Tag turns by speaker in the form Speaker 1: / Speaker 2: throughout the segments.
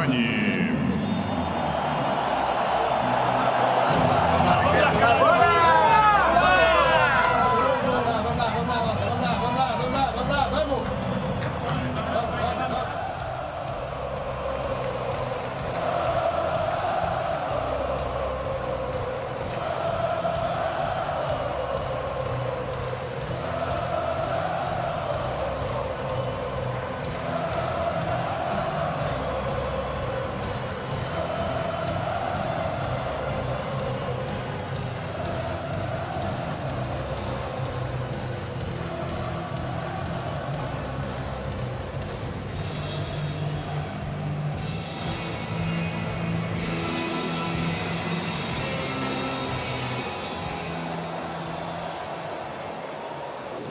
Speaker 1: Испании.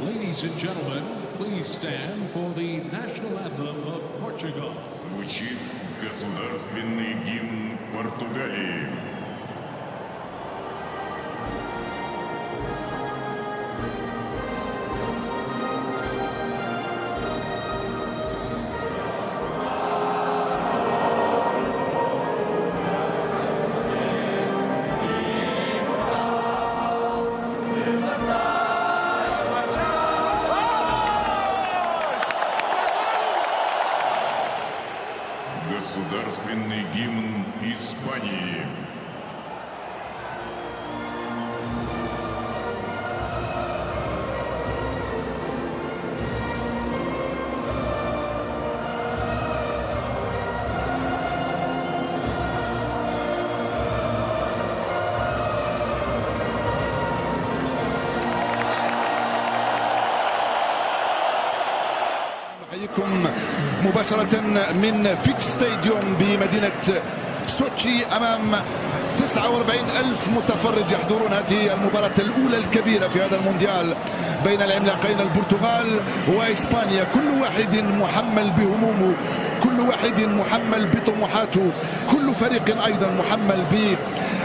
Speaker 2: Ladies and gentlemen, please stand for the national anthem of Portugal.
Speaker 1: Звучит государственный гимн Португалии. Государственный гимн Испании.
Speaker 3: نحييكم مباشرة من فيكس ستاديوم بمدينة سوتشي أمام 49 ألف متفرج يحضرون هذه المباراة الأولى الكبيرة في هذا المونديال بين العملاقين البرتغال وإسبانيا. كل واحد محمل بهمومه، كل واحد محمل بطموحاته، كل فريق أيضا محمل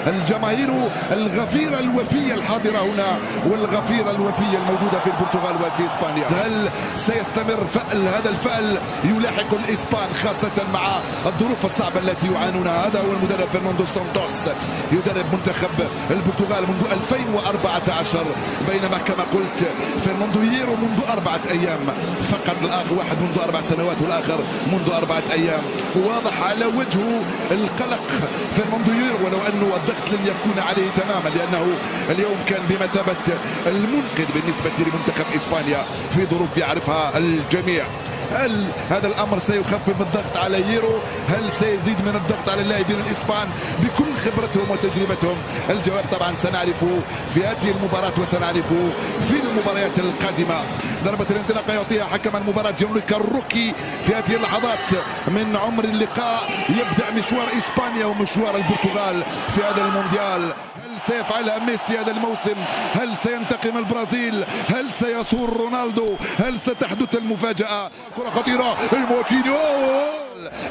Speaker 3: بالجماهير الغفيرة الوفية الحاضرة هنا والغفيرة الوفية الموجودة في البرتغال وفي إسبانيا. هل سيستمر هذا الفأل يلاحق الإسبان خاصة مع الظروف الصعبة التي يعانونها؟ هذا هو المدرب فرناندو سانتوس يدرب منتخب البرتغال منذ 2014، بينما كما قلت فرناندو هيرو منذ 4 أيام فقط. الآخر واحد منذ 4 سنوات والآخر منذ 4 أيام. واضح على وجهه القلق فرناندو هيرو، ولو أنه الضغط لم يكون عليه تماما لأنه اليوم كان بمثابة المنقذ بالنسبة لمنتخب إسبانيا في ظروف يعرفها الجميع. هل هذا الأمر سيخفف الضغط على هيرو؟ هل سيزيد من الضغط على اللاعبين الإسبان بكل خبرتهم وتجربتهم؟ الجواب طبعا سنعرفه في هذه المباراة وسنعرفه في المباريات القادمة. ضربة الانطلاق يعطيها حكم المباراة جيانلوكا روكي في هذه اللحظات من عمر اللقاء. يبدأ مشوار إسبانيا ومشوار البرتغال في هذا المونديال. هل سيفعلها ميسي هذا الموسم؟ هل سينتقم البرازيل؟ هل سيثور رونالدو؟ هل ستحدث المفاجأة؟ كرة خطيرة الموتينيو،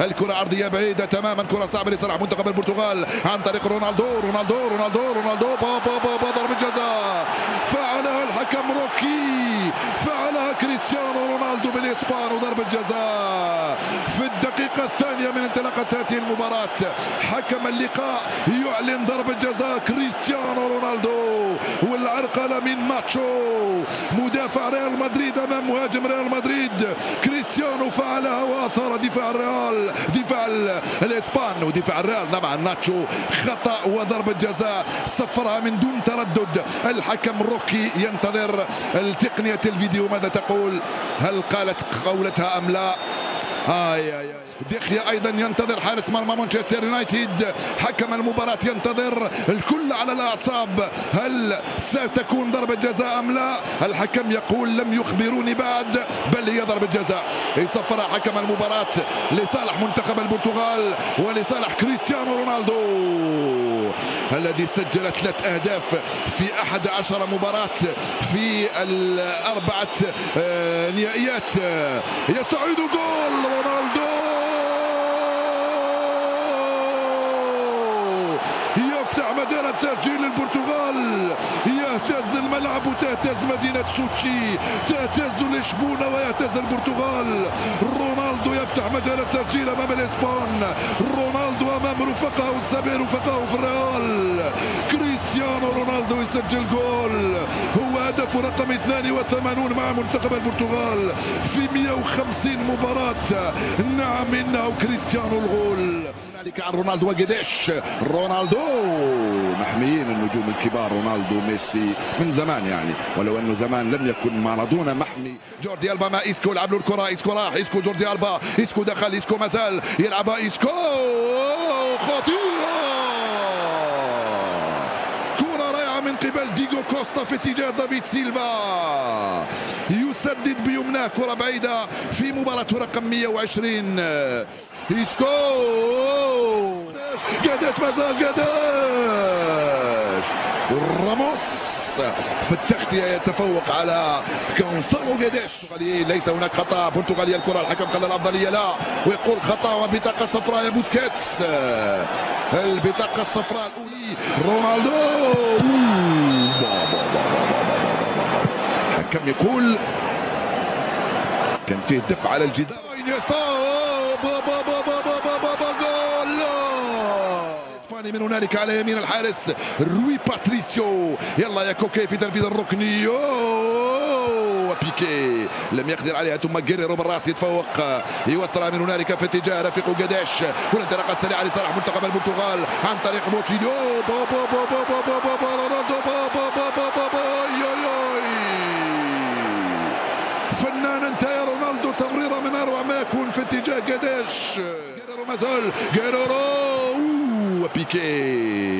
Speaker 3: الكرة عرضية بعيدة تماما، كرة صعبة لصالح منتخب البرتغال عن طريق رونالدو. رونالدو رونالدو رونالدو با ضربة جزاء فعلها الحكم روكي، فعلها كريستيانو رونالدو بالإسبان وضربة جزاء في الدقيقة الثانية من انطلاقة هذه المباراة. حكم اللقاء يعلن ضربة جزاء كريستيانو رونالدو، والعرقلة من ناتشو مدافع ريال مدريد أمام مهاجم ريال مدريد. كريستيانو فعلها وأثار دفاع الريال، دفاع الإسبان ودفاع الريال طبعا. ناتشو خطأ وضربة جزاء صفرها من دون تردد. الحكم روكي ينتظر تقنية الفيديو ماذا تقول، هل قالت قولتها أم لا. ديخيا ايضا ينتظر حارس مرمى مانشستر يونايتد. حكم المباراة ينتظر، الكل على الاعصاب. هل ستكون ضربة جزاء ام لا؟ الحكم يقول لم يخبروني بعد، بل هي ضربة جزاء. يصفرها حكم المباراة لصالح منتخب البرتغال ولصالح كريستيانو رونالدو الذي سجل 3 أهداف في 11 مباراة في ال4 نهائيات. يستعيد جول رونالدو، يفتح مجال التسجيل للبرتغال. يهتز الملعب وتهتز مدينة سوتشي، تهتز لشبونة ويهتز البرتغال. رونالدو يفتح مجال التسجيل أمام الإسبان، رونالدو أمام رفقائه السابقين رفقائه في الريال. كريستيانو رونالدو يسجل جول، هو هدف رقم 82 مع منتخب البرتغال في 150 مباراة. نعم إنه كريستيانو الغول. هنالك عن رونالدو وجديش. رونالدو محميين النجوم الكبار، رونالدو ميسي من زمان يعني، ولو انه زمان لم يكن مارادونا محمي. جوردي ألبا مع إيسكو، يلعب له الكرة، إيسكو راح، إيسكو جوردي ألبا، إيسكو دخل، إيسكو مازال يلعبها، إيسكو خطيرة، كرة رائعة من قبل ديغو كوستا في اتجاه دافيد سيلفا، يسدد بيمناه كرة بعيدة في مباراة رقم 120. إيسكو قداش مازال قداش راموس في التغطية يتفوق على كونسالو قداش. ليس هناك خطأ برتغالية، الكرة الحكم خلى الأفضلية لا، ويقول خطأ وبطاقة صفراء يا بوسكيتس. البطاقة الصفراء الأولى رونالدو، الحكم يقول كان فيه دفع على الجدار. جول اسباني من هنالك على يمين الحارس روي باتريسيو. يلا يا كوكي في تنفيذ الركني، بيكي لم يقدر عليها، ثم جيريرو بالراس يتفوق، يوصلها من هنالك في اتجاه رفيقه قداش، والانطلاقه السريعه لصالح منتخب البرتغال عن طريق موتشينيو. فنان انت يا رونالدو، تمريره من اروع ما يكون في اتجاه قداش. جيريرو مازال، جيريرو وبيكي.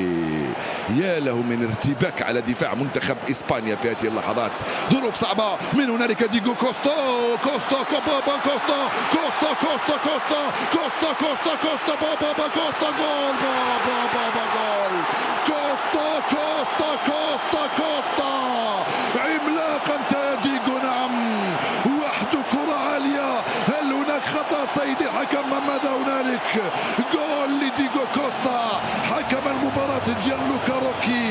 Speaker 3: يا له من ارتباك على دفاع منتخب اسبانيا في هذه اللحظات، ظروف صعبه. من هنالك ديغو كوستا، كوستا بابا كوستا، كوستا كوستا كوستا كوستا كوستا كوستا بابا كوستا، جول بابا جول كوستا كوستا كوستا كوستا. عملاق انت يا ديغو، نعم وحده، كره عاليه. هل هناك خطا سيدي الحكم؟ ماذا هنالك؟ جول لديغو كوستا. حكم المباراة جيانلوكا روكي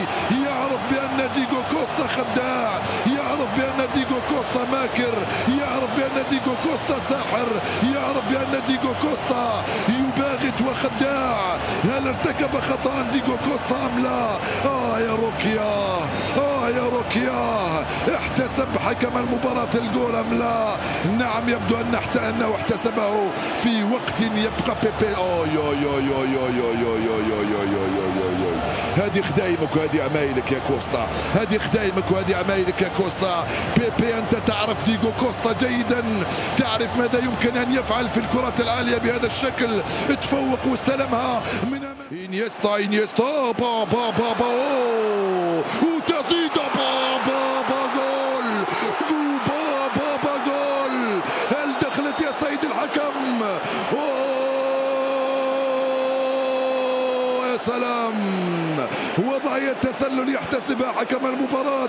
Speaker 3: يعرف بأن ديغو كوستا خداع، يعرف بأن ديغو كوستا ماكر، يعرف بأن ديغو كوستا ساحر، يعرف بأن ديغو كوستا يباغت وخداع. هل ارتكب خطأ ديغو كوستا أم لا؟ يا روكيا، يا روكيا، احتسب حكم المباراة الجول أم لا؟ نعم يبدو أنه احتسبه في وقت يبقى بيبي. هذه خدايمك وهذه عمايلك يا كوستا، هذه خدايمك وهذه عمايلك يا كوستا. بيبي أنت تعرف ديغو كوستا جيدا، تعرف ماذا يمكن أن يفعل في الكرة العالية بهذا الشكل. تفوق واستلمها من إنيستا، إنيستا بابا وتزيد بابا جول، بابا جول. هل دخلت يا سيد الحكم؟ يا سلام، وضعية تسلل يحتسبها حكم المباراة،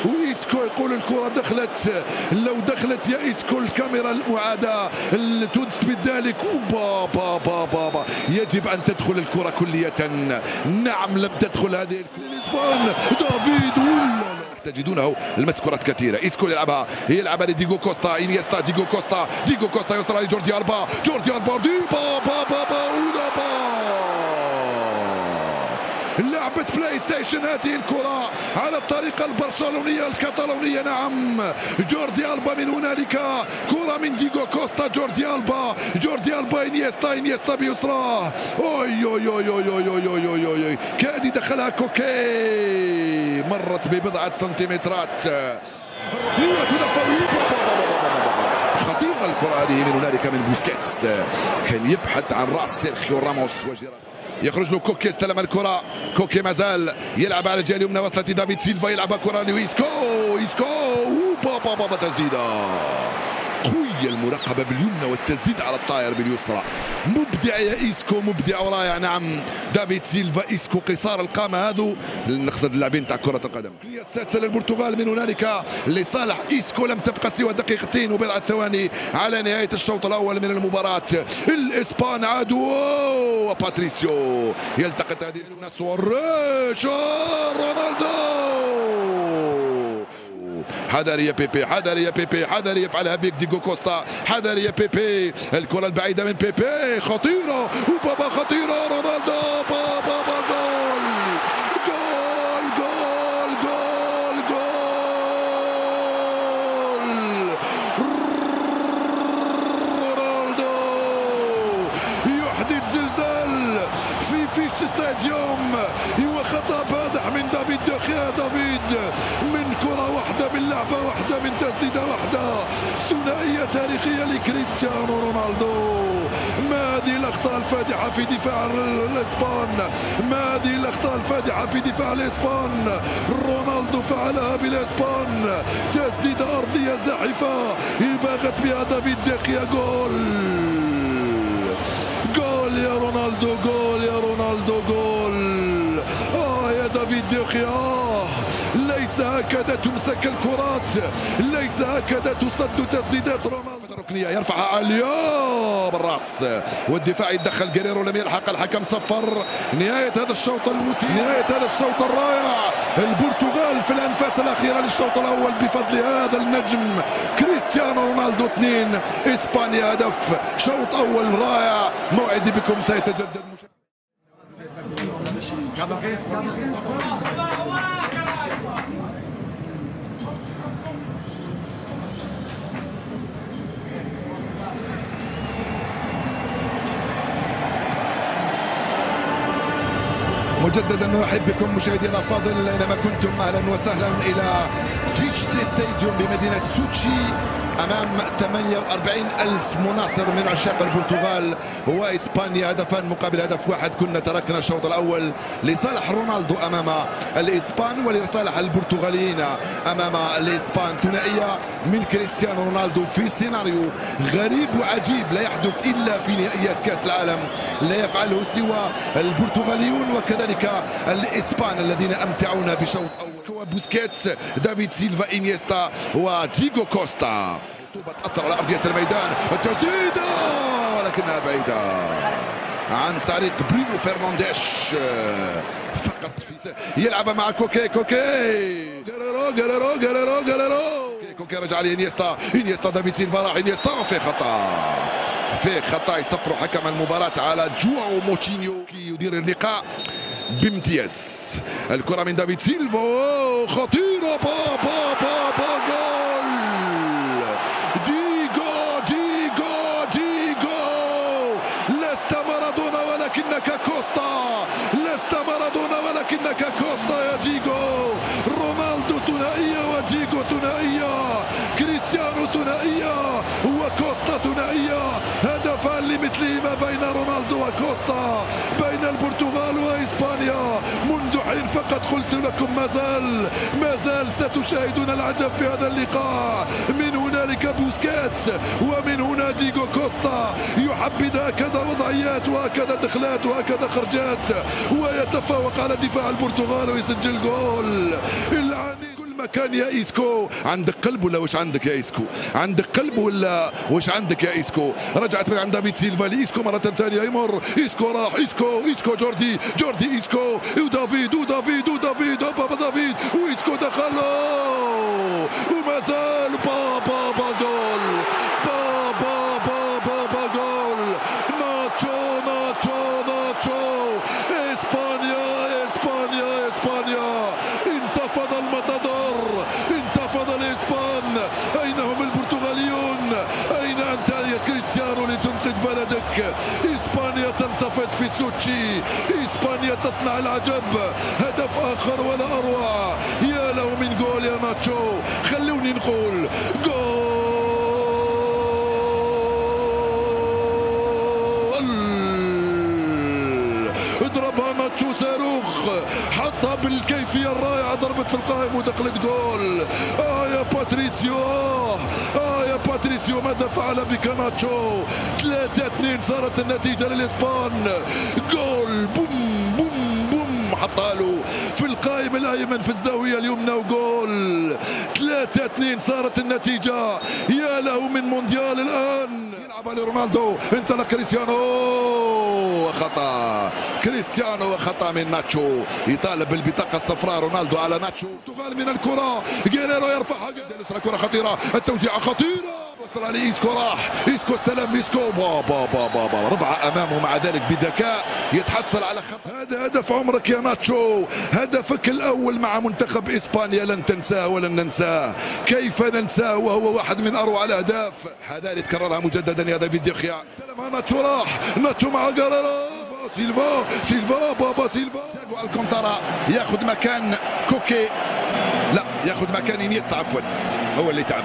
Speaker 3: وإيسكو يقول الكرة دخلت. لو دخلت يا إيسكو الكاميرا المعادة تثبت ذلك. بابا يجب أن تدخل الكرة كلية. نعم لم تدخل هذه الكرة. دافيد تجدونه المسكورات كثيرة. إيسكو يلعبها لديغو كوستا، إنيستا، ديغو كوستا يوصلها لجوردي ألبا، لعبة بلاي ستيشن هذه الكرة على الطريقة البرشلونية الكتالونية. نعم جوردي ألبا من هنالك، كرة من ديغو كوستا، جوردي ألبا إنيستا بيسراه. كاد دخلها كوكي، مرت ببضعة سنتيمترات. خطيرة الكرة هذه من هنالك من بوسكيتس، كان يبحث عن رأس سيرخيو راموس وجيرارد. يخرج له كوكي، استلم الكرة، كوكي مازال يلعب على الجهة اليمنى، وصلت لدافيد سيلفا، يلعبها كرة لإيسكو، بابا تسديدة قوية العرضية المراقبة باليمنى والتسديد على الطائر باليسرى. مبدع يا إيسكو، مبدع ورائع. نعم دافيد سيلفا إيسكو قصار القامة هذو نقصد اللاعبين تاع كرة القدم. السادسة للبرتغال من هنالك لصالح إيسكو. لم تبقى سوى دقيقتين وبضعة ثواني على نهاية الشوط الأول من المباراة. الإسبان عادوا وباتريسيو يلتقط هذه سواريز. رونالدو حذر يا بيبي، حذر يا بيبي، حذر يفعلها بيك ديغو كوستا، حذر يا بيبي. الكرة البعيدة من بيبي خطيرة وبابا خطيرة. رونالدو بابا جول جول جول جول جول. رونالدو يحدث زلزال في فيش ستاديوم. وخطأ بادح من دافيد دخيا. دافيد من كرة واحدة من لعبة واحدة من تسديدة واحدة. ثنائية تاريخية لكريستيانو رونالدو. ما هذه الأخطاء الفادحة في دفاع الإسبان، ما هذه الأخطاء الفادحة في دفاع الإسبان. رونالدو فعلها بالإسبان. تسديدة أرضية زاحفة باغت بها دافيد دخيا. جول جول يا رونالدو، جول يا رونالدو، جول. يا دافيد دخيا ليس هكذا تمسك الكرات، ليس هكذا تصد تسديدات. رونالدو ركنية يرفعها عالية بالراس والدفاع يتدخل. جيريرو لم يلحق، الحكم صفر. نهاية هذا الشوط المثير، نهاية هذا الشوط الرائع. البرتغال في الأنفاس الأخيرة للشوط الأول بفضل هذا النجم كريستيانو رونالدو 2 إسبانيا هدف. شوط أول رائع. موعدي بكم سيتجدد. مجددا نرحب بكم مشاهدينا الفاضل اينما كنتم. اهلا وسهلا الى فيتشي ستاديوم بمدينه سوتشي امام 48,000 مناصر من عشاق البرتغال واسبانيا. هدفان مقابل هدف واحد. كنا تركنا الشوط الاول لصالح رونالدو امام الاسبان ولصالح البرتغاليين امام الاسبان. ثنائيه من كريستيانو رونالدو في سيناريو غريب وعجيب لا يحدث الا في نهائيات كاس العالم. لا يفعله سوى البرتغاليون وكذلك الاسبان الذين امتعونا بشوط اول. بوسكيتس، دافيد سيلفا، انيستا وديغو كوستا. تأثر على أرضية الميدان. التسديدة ولكنها بعيدة عن طريق برونو فرنانديش. فقط في يلعب مع كوكي. كوكي جيريرو كوكي رجع عليه انيستا. انيستا دافيد سيلفا راح انيستا. في خطأ يصفر حكم المباراة على جواو موتينيو يدير اللقاء بامتياز. الكرة من دافيد سيلفا خطيرة. با جول. ديغو لست مارادونا ولكنك كوستا. لست مارادونا ولكنك كوستا يا ديغو. رونالدو ثنائية وديغو ثنائية. كريستيانو ثنائية وكوستا ثنائية. هدفان لمثلهما بين رونالدو وكوستا بين البرتغال وإسبانيا. منذ حين فقط قلت لكم ما زال ستشاهدون العجب في هذا اللقاء. من هنالك بوسكيتس ومن هنا ديغو كوستا يحبذ هكذا وضعيات وهكذا دخلات وهكذا خرجات ويتفوق على دفاع البرتغال ويسجل جول. مكان يا إيسكو. عندك قلب ولا وش عندك يا إيسكو؟ عندك قلب ولا وش عندك يا إيسكو؟ رجعت من عند دافيد سيلفا لإيسكو مرة ثانية. يمر إيسكو راح. إيسكو جوردي إيسكو ودافيد بابا دافيد وإيسكو دخل وما زال بابا جول. بابا جول. ناتشو. إسبانيا انتفض المطادور. انتفض الإسبان. أين هم البرتغاليون؟ أين أنت يا كريستيانو لتنقذ بلدك؟ إسبانيا تنتفض في سوتشي. إسبانيا تصنع العجب. هدف آخر ولا أروع. يا له من جول يا ناتشو. خلوني نقول جول. اضربها ناتشو صاروخ. حطها بالكيفية الرائعة. ضربت في القائم ودخلت جول. يا باتريسيو وماذا فعل بكاناتشو. 3-2 صارت النتيجة للإسبان. جول بوم بوم بوم، حطها له في القائم الأيمن في الزاوية اليمنى وجول. 3-2 صارت النتيجة. يا له من مونديال الآن. يلعب على رونالدو، انطلق كريستيانو، خطأ كريستيانو وخطأ من ناتشو. يطالب بالبطاقة الصفراء رونالدو على ناتشو. تغال من الكرة، جيريرو يرفعها، جالس كرة خطيرة، التوزيعة خطيرة، وصل لإيسكو، راح إيسكو، استلم إيسكو، بابا ربعة أمامه، مع ذلك بذكاء يتحصل على خطأ. هذا هدف عمرك يا ناتشو، هدفك الأول مع منتخب إسبانيا، لن تنساه ولن ننساه. كيف ننساه وهو واحد من أروع الأهداف. هذا يتكررها مجددا يا دافيد ديخيا. استلمها ناتشو، راح ناتشو مع جاريرو، سيلفا بابا سيلفا. تياغو الكونتارا ياخذ مكان كوكي، لا ياخذ مكان انيستا، عفوا هو اللي تعب.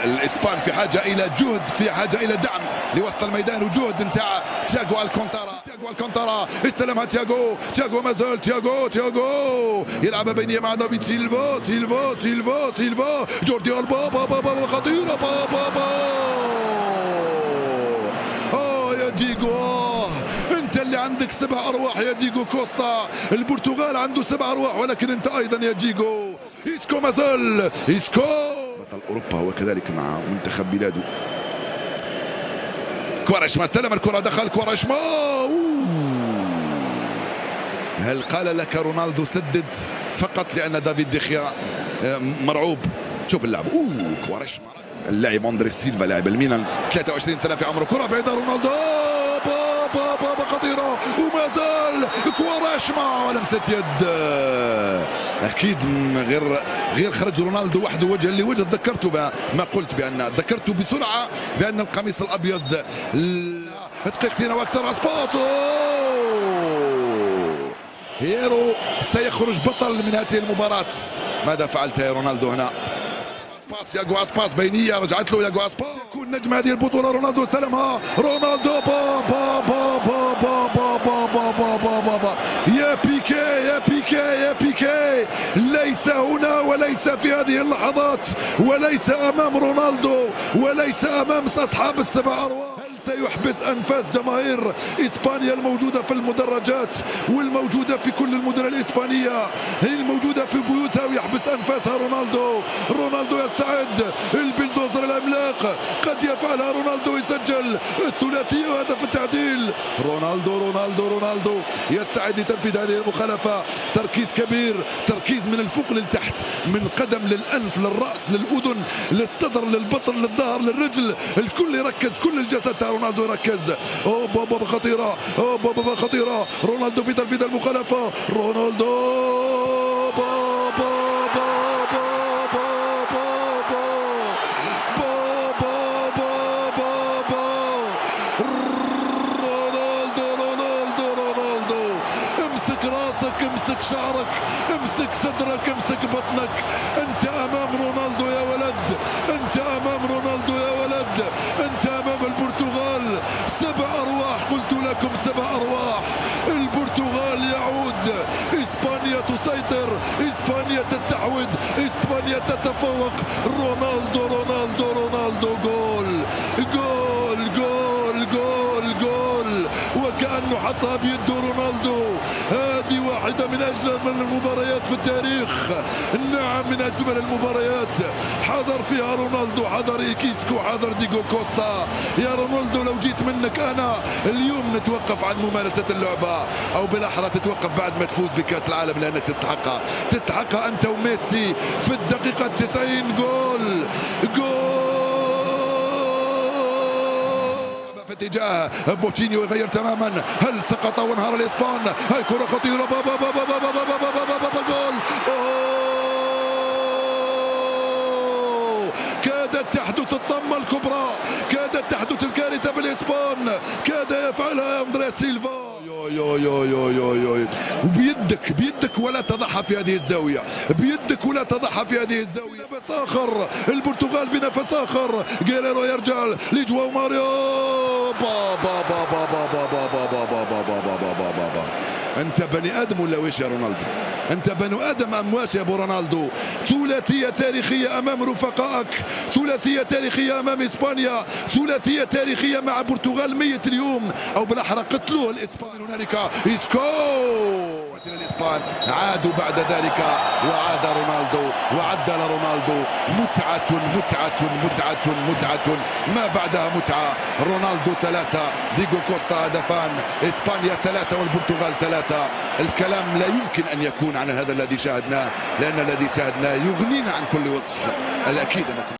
Speaker 3: الاسبان في حاجه الى جهد، في حاجه الى دعم لوسط الميدان وجهد نتاع تياغو الكونتارا. استلمها تياغو ما زال تياغو يلعب بينيه مع دافيد سيلفا جوردي ألبا، بابا خطيره، بابا يا ديغو، انت اللي عندك 7 أرواح يا ديغو كوستا. البرتغال عنده 7 أرواح، ولكن انت ايضا يا ديغو. إيسكو مازال إيسكو بطل اوروبا وكذلك مع منتخب بلاده. كوارشما استلم الكرة، دخل كوارشما. هل قال لك رونالدو سدد فقط لأن دافيد ديخيا مرعوب؟ شوف اللعب، كوارشما، اللاعب أندريس سيلفا لاعب الميلان، 23 سنة في عمره. كرة بعيدة رونالدو، بابا خطيرة، وما زال كوارشما ولمسة يد. أكيد غير خرج رونالدو وحده وجها لوجه. تذكرت ذكرت بسرعة بأن القميص الأبيض دقيقتين واكثر. اسباسو هيرو سيخرج بطل من هذه المباراة. ماذا فعلت يا رونالدو هنا؟ ياغو اسباس بينيه، رجعت له ياغو اسباس. يكون نجم هذه البطوله رونالدو، استلمها رونالدو، بابا يا بيكي ليس هنا وليس في هذه اللحظات، وليس امام رونالدو، وليس امام اصحاب السبع أرواح. سيحبس أنفاس جماهير إسبانيا الموجودة في المدرجات والموجودة في كل المدن الإسبانية، هي الموجودة في بيوتها، ويحبس أنفاسها رونالدو يستعد، البلدوزر العملاق قد يفعلها رونالدو، يسجل الثلاثية وهدف التعديل. رونالدو يستعد لتنفيذ هذه المخالفة. تركيز كبير، تركيز من الفوق للتحت، من القدم للأنف للرأس للأذن للصدر للبطن للظهر للرجل، الكل يركز، كل الجسد رونالدو يركز. بابا خطيرة، رونالدو في تنفيذ المخالفة. رونالدو امسك راسك، امسك شعرك، امسك صدرك، امسك بطنك. انت امام رونالدو يا ولد، انت امام رونالدو يا ولد، انت امام البرتغال. 7 أرواح، قلت لكم 7 أرواح. البرتغال يعود، إسبانيا تسيطر، إسبانيا تستحوذ، إسبانيا تتفوق. رونالدو جول وكأنه حطها بيده رونالدو. هذه واحدة من أجمل المباريات في التاريخ، نعم من أجمل المباريات. حضر فيها رونالدو، حضر إيكيسكو، حضر ديغو كوستا. يا رونالدو لو جيت منك أنا اليوم نتوقف عن ممارسة اللعبة، أو بالأحرى تتوقف بعد ما تفوز بكأس العالم، لأنك تستحقها أنت وميسي في الدقيقة 90. جول في اتجاه بوتشينيو، يغير تماما. هل سقط وانهار الاسبان؟ هاي كرة خطيرة، جول. كادت تحدث الطمة الكبرى، كادت تحدث الكارثة بالاسبان، كاد يفعلها أندريس سيلفا. بيدك ولا تضحى في هذه الزاوية، بيدك ولا تضحى في هذه الزاوية. نفس آخر، البرتغال بنفس آخر. جيريرو يرجع لجواو ماريو. انت انت بني ادم ولا ويش يا رونالدو؟ انت بني ادم ام واش يا ابو رونالدو؟ ثلاثيه تاريخيه امام رفقائك، ثلاثيه تاريخيه امام اسبانيا، ثلاثيه تاريخيه مع البرتغال ميت اليوم او بالاحرى قتلوه الاسبان. هنالك اسكو الاسبان عادوا بعد ذلك وعاد رونالدو وعدل رونالدو. متعه متعه متعه متعه ما بعدها متعه. رونالدو 3، ديغو كوستا هدفان، اسبانيا 3 والبرتغال 3. الكلام لا يمكن ان يكون عن هذا الذي شاهدناه، لان الذي شاهدناه يغنينا عن كل وصف. الاكيد